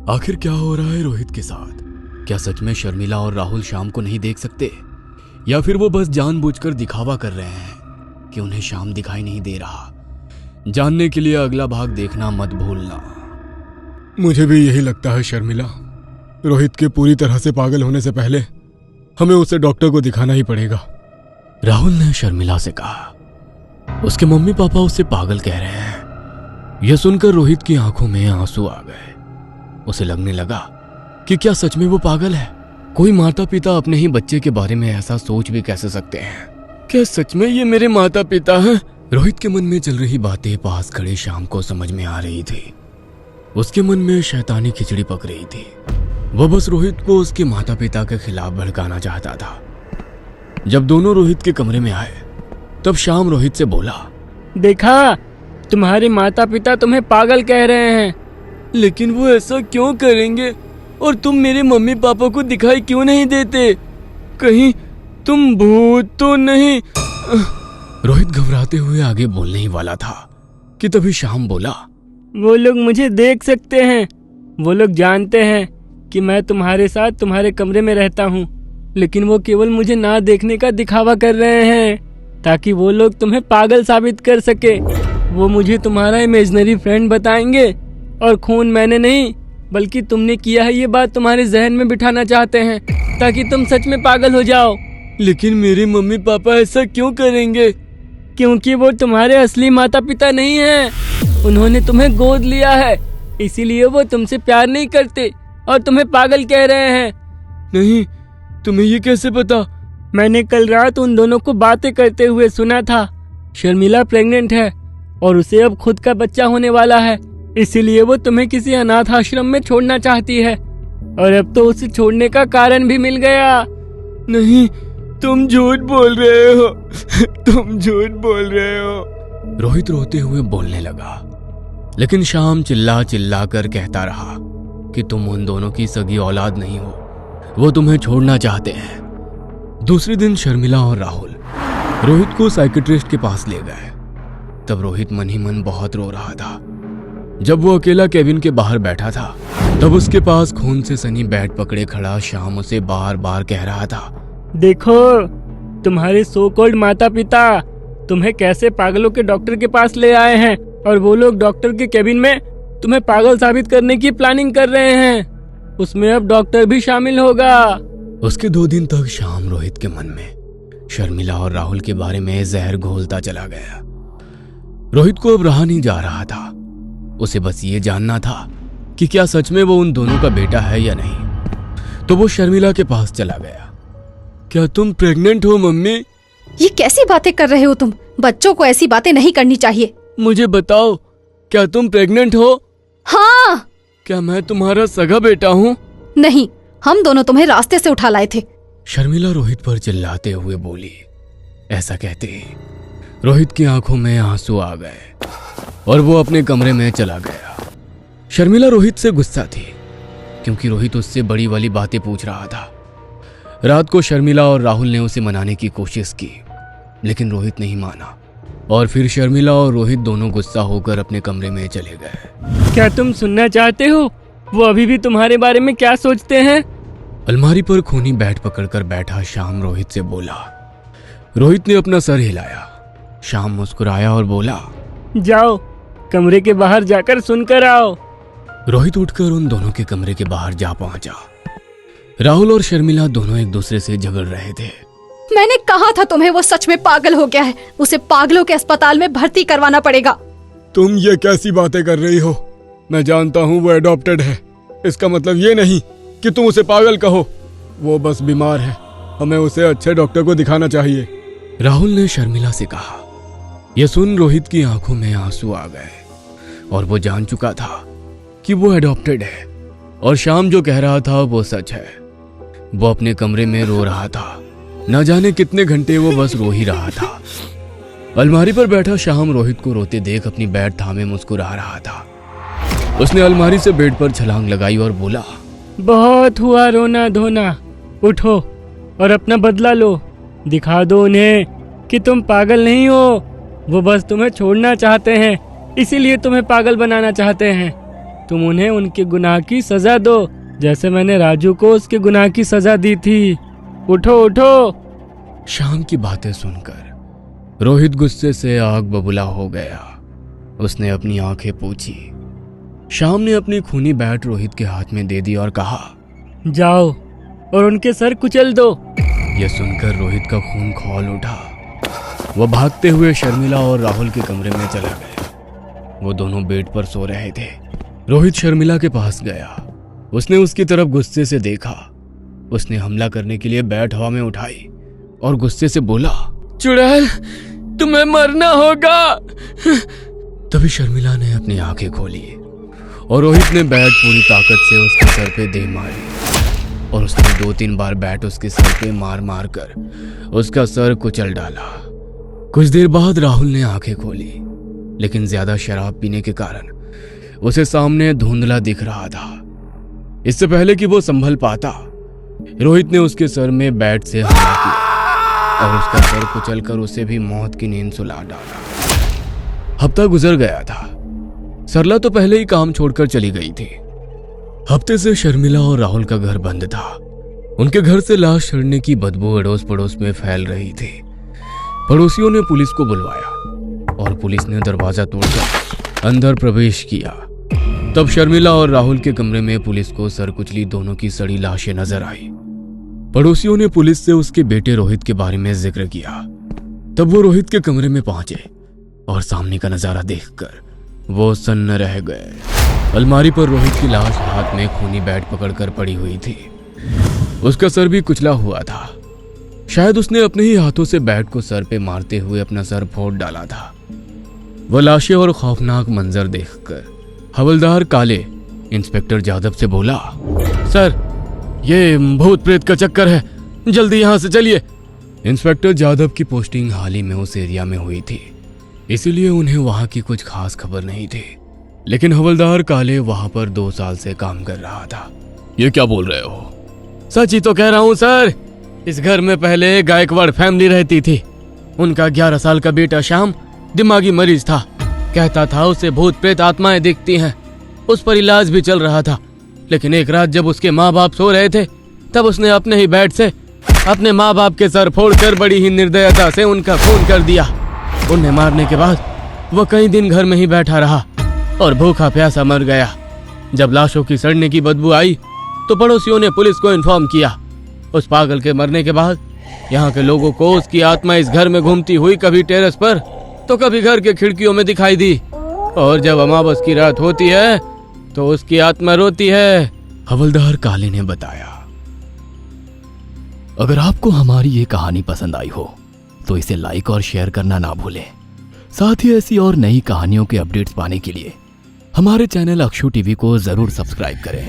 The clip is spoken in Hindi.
आखिर क्या हो रहा है रोहित के साथ? क्या सच में शर्मिला और राहुल शाम को नहीं देख सकते, या फिर वो बस जानबूझकर दिखावा कर रहे हैं कि उन्हें शाम दिखाई नहीं दे रहा? जानने के लिए अगला भाग देखना मत भूलना। मुझे भी यही लगता है शर्मिला। रोहित के पूरी तरह से पागल होने से पहले हमें उसे डॉक्टर को दिखाना ही पड़ेगा। राहुल ने शर्मिला से कहा। उसके मम्मी पापा उसे पागल कह रहे हैं। यह सुनकर रोहित की आंखों में आंसू आ गए। उसे लगने लगा कि क्या सच में वो पागल है? कोई माता पिता अपने ही बच्चे के बारे में ऐसा सोच भी कैसे सकते हैं? क्या सच में ये मेरे माता पिता हैं? रोहित के मन में चल रही बातें पास खड़े शाम को समझ में आ रही थी। उसके मन में शैतानी खिचड़ी पक रही थी। वह बस रोहित को उसके माता पिता के खिलाफ भड़काना चाहता था। जब दोनों रोहित के कमरे में आए तब शाम रोहित से बोला, देखा, तुम्हारे माता पिता तुम्हें पागल कह रहे हैं। लेकिन वो ऐसा क्यों करेंगे? और तुम मेरे मम्मी पापा को दिखाई क्यों नहीं देते? कहीं तुम भूत तो नहीं? रोहित घबराते हुए आगे बोलने ही वाला था कि तभी शाम बोला, वो लोग मुझे देख सकते हैं। वो लोग जानते हैं कि मैं तुम्हारे साथ तुम्हारे कमरे में रहता हूँ, लेकिन वो केवल मुझे ना देखने का दिखावा कर रहे हैं ताकि वो लोग तुम्हें पागल साबित कर सके। वो मुझे तुम्हारा इमेजिनरी फ्रेंड बताएंगे और खून मैंने नहीं बल्कि तुमने किया है ये बात तुम्हारे जहन में बिठाना चाहते हैं ताकि तुम सच में पागल हो जाओ। लेकिन मेरे मम्मी पापा ऐसा क्यों करेंगे? क्योंकि वो तुम्हारे असली माता पिता नहीं हैं। उन्होंने तुम्हें गोद लिया है, इसीलिए वो तुमसे प्यार नहीं करते और तुम्हें पागल कह रहे हैं। नहीं, तुम्हें ये कैसे पता? मैंने कल रात उन दोनों को बातें करते हुए सुना था। शर्मिला प्रेग्नेंट है और उसे अब खुद का बच्चा होने वाला है, इसीलिए वो तुम्हें किसी अनाथ आश्रम में छोड़ना चाहती है। और अब तो उसे छोड़ने का कारण भी मिल गया। नहीं, तुम झूठ बोल रहे हो। तुम झूठ बोल रहे हो। रोहित रोते हुए बोलने लगा, लेकिन शाम चिल्ला चिल्ला कर कहता रहा कि तुम उन दोनों की सगी औलाद नहीं हो, वो तुम्हें छोड़ना चाहते हैं। दूसरे दिन शर्मिला और राहुल रोहित को साइकियाट्रिस्ट के पास ले गए। तब रोहित मन ही मन बहुत रो रहा था। जब वो अकेला केबिन के बाहर बैठा था तब उसके पास खून से सनी बैट पकड़े खड़ा शाम उसे बार बार कह रहा था, देखो, तुम्हारे सो कॉल्ड माता पिता तुम्हें कैसे पागलों के डॉक्टर के पास ले आए हैं और वो लोग डॉक्टर के केबिन में तुम्हें पागल साबित करने की प्लानिंग कर रहे हैं। उसमें अब डॉक्टर भी शामिल होगा। उसके 2 दिन तक शाम रोहित के मन में शर्मिला और राहुल के बारे में जहर घोलता चला गया। रोहित को अब रहा नहीं जा रहा था। उसे बस ये जानना था कि क्या सच में वो उन दोनों का बेटा है या नहीं। तो वो शर्मिला के पास चला गया। क्या तुम प्रेग्नेंट हो मम्मी? ये कैसी बातें कर रहे हो तुम? बच्चों को ऐसी बातें नहीं करनी चाहिए। मुझे बताओ, क्या तुम प्रेग्नेंट हो? हाँ। क्या मैं तुम्हारा सगा बेटा हूँ? नहीं, हम दोनों तुम्हें रास्ते से उठा लाए थे। शर्मिला रोहित पर चिल्लाते हुए बोली। ऐसा कहते ही रोहित की आंखों में आंसू आ गए और वो अपने कमरे में चला गया। शर्मिला रोहित से गुस्सा थी क्योंकि रोहित उससे बड़ी वाली बातें पूछ रहा था। रात को शर्मिला और राहुल ने उसे मनाने की कोशिश की, लेकिन रोहित नहीं माना और फिर शर्मिला और रोहित दोनों गुस्सा होकर अपने कमरे में चले गए। क्या तुम सुनना चाहते हो वो अभी भी तुम्हारे बारे में क्या सोचते हैं? अलमारी पर खूनी बैट पकड़कर बैठा शाम रोहित से बोला। रोहित ने अपना सर हिलाया। शाम मुस्कुराया और बोला, जाओ, कमरे के बाहर जाकर सुनकर आओ। रोहित उठकर उन दोनों के कमरे के बाहर जा पहुंचा। राहुल और शर्मिला दोनों एक दूसरे से झगड़ रहे थे। मैंने कहा था तुम्हें, वो सच में पागल हो गया है। उसे पागलों के अस्पताल में भर्ती करवाना पड़ेगा। तुम ये कैसी बातें कर रही हो? मैं जानता हूँ वो एडॉप्टेड है। इसका मतलब ये नहीं कि तुम उसे पागल कहो। वो बस बीमार है, हमें उसे अच्छे डॉक्टर को दिखाना चाहिए। राहुल ने शर्मिला से कहा। यह सुन रोहित की आंखों में आंसू आ गए और वो जान चुका था कि वो एडॉप्टेड है और शाम जो कह रहा था वो सच है। वो अपने कमरे में रो रहा था। न जाने कितने घंटे वो बस रो ही रहा था। अलमारी पर बैठा शाम रोहित को रोते देख अपनी बैट थामे मुस्कुरा रहा था। उसने अलमारी से बेड पर छलांग लगाई और बोला, बहुत हुआ रोना धोना, उठो और अपना बदला लो। दिखा दो उन्हें कि तुम पागल नहीं हो। वो बस तुम्हें छोड़ना चाहते हैं, इसीलिए तुम्हें पागल बनाना चाहते हैं। तुम उन्हें उनके गुनाह की सजा दो, जैसे मैंने राजू को उसके गुनाह की सजा दी थी। उठो उठो। श्याम की बातें सुनकर रोहित गुस्से से आग बबूला हो गया। उसने अपनी आंखें पोंछी। श्याम ने अपनी खूनी बैट रोहित के हाथ में दे दी और कहा, जाओ और उनके सर कुचल दो। यह सुनकर रोहित का खून खौल उठा। वह भागते हुए शर्मिला और राहुल के कमरे में चला गया। वो दोनों बेड पर सो रहे थे। रोहित शर्मिला के पास गया। उसने उसकी तरफ गुस्से से देखा। उसने हमला करने के लिए बैट हवा में उठाई और गुस्से से बोला, चुड़ैल, तुम्हें मरना होगा। तभी शर्मिला ने अपनी आंखें खोली और रोहित ने बैट पूरी ताकत से उसके सर पे दे मारी और उसने 2-3 बार बैट उसके सर पे मार मार कर उसका सर कुचल डाला। कुछ देर बाद राहुल ने आंखें खोली, लेकिन ज्यादा शराब पीने के कारण उसे सामने धुंधला दिख रहा था। इससे पहले कि वो संभल पाता, रोहित ने उसके सर में बैट से हमला किया और उसका सर कुचलकर उसे भी मौत की नींद सुला डाला। हफ्ता गुजर गया था। सरला तो पहले ही काम छोड़कर चली गई थी। हफ्ते से शर्मिला और राहुल का घर बंद था। उनके घर से लाश सड़ने की बदबू अड़ोस पड़ोस में फैल रही थी। पड़ोसियों ने पुलिस को बुलवाया और पुलिस ने दरवाजा तोड़कर अंदर प्रवेश किया। तब शर्मिला और राहुल के कमरे में पुलिस को सरकुचली दोनों की सड़ी लाशें नजर आई। पड़ोसियों ने पुलिस से उसके बेटे रोहित के बारे में जिक्र किया। तब वो रोहित के कमरे में पहुंचे और सामने का नजारा देखकर वो सन्न रह गए। अलमारी पर रोहित की लाश हाथ में खूनी बैट पकड़कर पड़ी हुई थी। उसका सर भी कुचला हुआ था। शायद उसने अपने ही हाथों से बैट को सर पे मारते हुए अपना सर फोड़ डाला था। वह लाशें और खौफनाक मंजर देखकर हवलदार काले इंस्पेक्टर जादव से बोला, सर, ये भूत प्रेत का चक्कर है, जल्दी यहां से चलिए। इंस्पेक्टर जादव की पोस्टिंग हाल ही में उस एरिया में हुई थी, इसीलिए उन्हें वहां की कुछ खास खबर नहीं थी। लेकिन हवलदार काले वहां पर 2 साल से काम कर रहा था। ये क्या बोल रहे हो? सच ही तो कह रहा हूं सर। इस घर में पहले गायकवाड़ फैमिली रहती थी। उनका 11 साल का बेटा श्याम दिमागी मरीज था। कहता था उसे भूत प्रेत आत्माएं दिखती हैं। उस पर इलाज भी चल रहा था। लेकिन एक रात जब उसके माँ बाप सो रहे थे, तब उसने अपने ही बैट से अपने माँ बाप के सर फोड़कर बड़ी ही निर्दयता से उनका खून कर दिया। उन्हें मारने के बाद वह कई दिन घर में ही बैठा रहा और भूखा प्यासा मर गया। जब लाशों की सड़ने की बदबू आई तो पड़ोसियों ने पुलिस को इन्फॉर्म किया। उस पागल के मरने के बाद यहाँ के लोगों को उसकी आत्मा इस घर में घूमती हुई कभी टेरेस पर तो कभी घर के खिड़कियों में दिखाई दी। और जब अमावस की रात होती है तो उसकी आत्मा रोती है, हवलदार काले ने बताया। अगर आपको हमारी ये कहानी पसंद आई हो तो इसे लाइक और शेयर करना ना भूलें। साथ ही ऐसी और नई कहानियों के अपडेट्स पाने के लिए हमारे चैनल अक्षु टीवी को जरूर सब्सक्राइब करें।